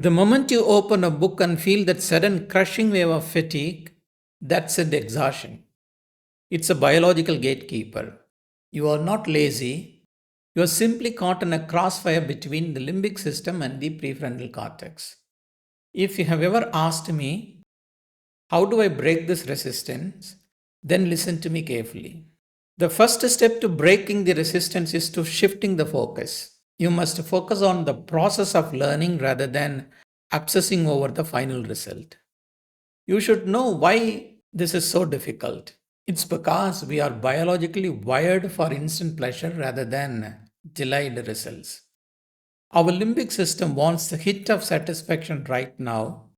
The moment you open a book and feel that sudden crushing wave of fatigue, that's an exhaustion. It's a biological gatekeeper. You are not lazy, you are simply caught in a crossfire between the limbic system and the prefrontal cortex. If you have ever asked me, how do I break this resistance? Then listen to me carefully. The first step to breaking the resistance is to shifting the focus. You must focus on the process of learning rather than obsessing over the final result. You should know why this is so difficult. It's because we are biologically wired for instant pleasure rather than delayed results. Our limbic system wants the hit of satisfaction right now.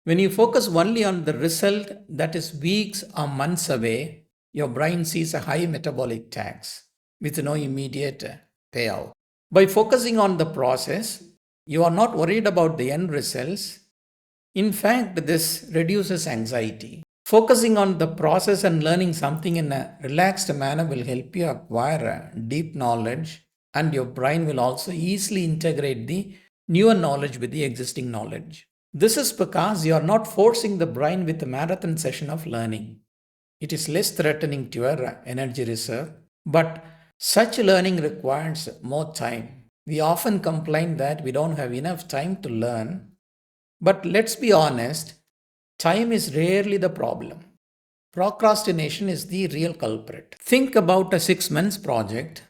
When you focus only on the result that is weeks or months away, your brain sees a high metabolic tax with no immediate payout. By focusing on the process, you are not worried about the end results. In fact, this reduces anxiety. Focusing on the process and learning something in a relaxed manner will help you acquire deep knowledge, and your brain will also easily integrate the newer knowledge with the existing knowledge. This is because you are not forcing the brain with a marathon session of learning. It is less threatening to your energy reserve, but such learning requires more time. We often complain that we don't have enough time to learn, but let's be honest, time is rarely the problem. Procrastination is the real culprit. Think about a 6 months project.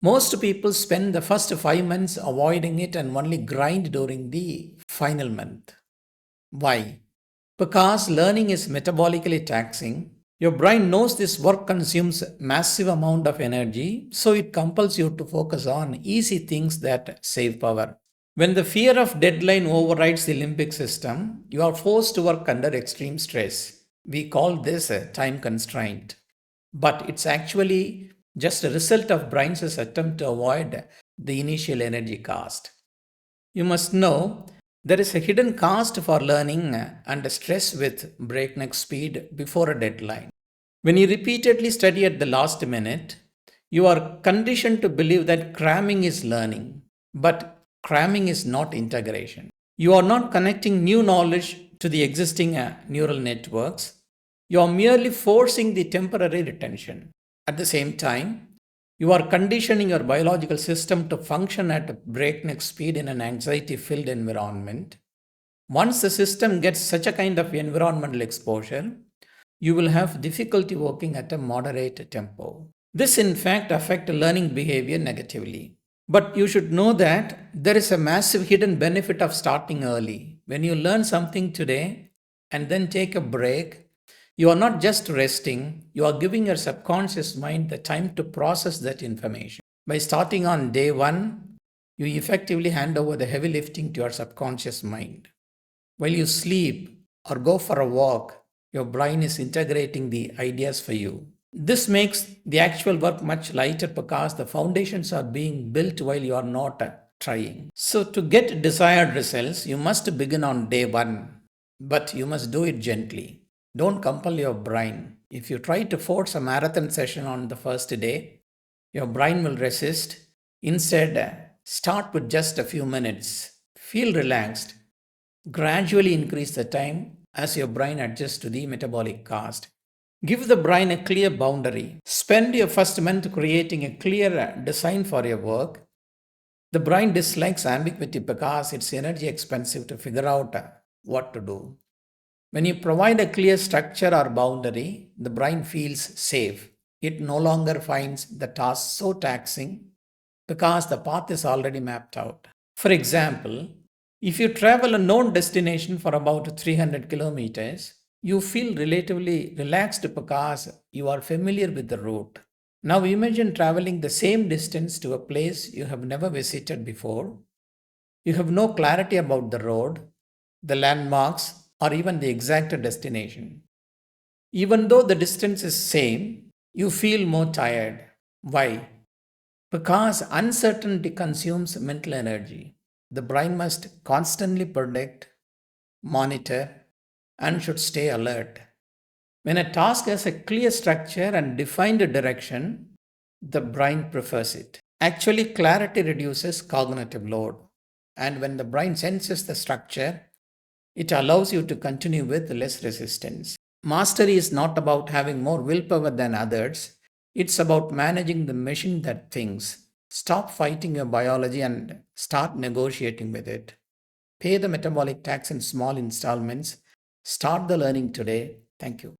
Most people spend the first 5 months avoiding it and only grind during the final month. Why? Because learning is metabolically taxing. Your brain knows this work consumes massive amount of energy, so it compels you to focus on easy things that save power. When the fear of deadline overrides the limbic system, you are forced to work under extreme stress. We call this a time constraint, but it's actually just a result of brain's attempt to avoid the initial energy cost. You must know there is a hidden cost for learning and stress with breakneck speed before a deadline. When you repeatedly study at the last minute, you are conditioned to believe that cramming is learning, but cramming is not integration. You are not connecting new knowledge to the existing neural networks. You are merely forcing the temporary retention. At the same time, you are conditioning your biological system to function at breakneck speed in an anxiety filled environment. Once the system gets such a kind of environmental exposure, you will have difficulty working at a moderate tempo. This, in fact, affects learning behavior negatively. But you should know that there is a massive hidden benefit of starting early. When you learn something today and then take a break, you are not just resting, you are giving your subconscious mind the time to process that information. By starting on day one, you effectively hand over the heavy lifting to your subconscious mind. While you sleep or go for a walk, your brain is integrating the ideas for you. This makes the actual work much lighter because the foundations are being built while you are not trying. So, to get desired results, you must begin on day one, but you must do it gently. Don't compel your brain. If you try to force a marathon session on the first day, your brain will resist. Instead, start with just a few minutes. Feel relaxed. Gradually increase the time as your brain adjusts to the metabolic cost. Give the brain a clear boundary. Spend your first month creating a clear design for your work. The brain dislikes ambiguity because it's energy expensive to figure out what to do. When you provide a clear structure or boundary, the brain feels safe. It no longer finds the task so taxing because the path is already mapped out. For example, if you travel a known destination for about 300 kilometers, you feel relatively relaxed because you are familiar with the route. Now imagine traveling the same distance to a place you have never visited before. You have no clarity about the road, the landmarks, or even the exact destination. Even though the distance is same, you feel more tired. Why? Because uncertainty consumes mental energy. The brain must constantly predict, monitor, and should stay alert. When a task has a clear structure and defined direction, the brain prefers it. Actually, clarity reduces cognitive load. And when the brain senses the structure, it allows you to continue with less resistance. Mastery is not about having more willpower than others, it's about managing the machine that thinks. Stop fighting your biology and start negotiating with it. Pay the metabolic tax in small installments. Start the learning today. Thank you.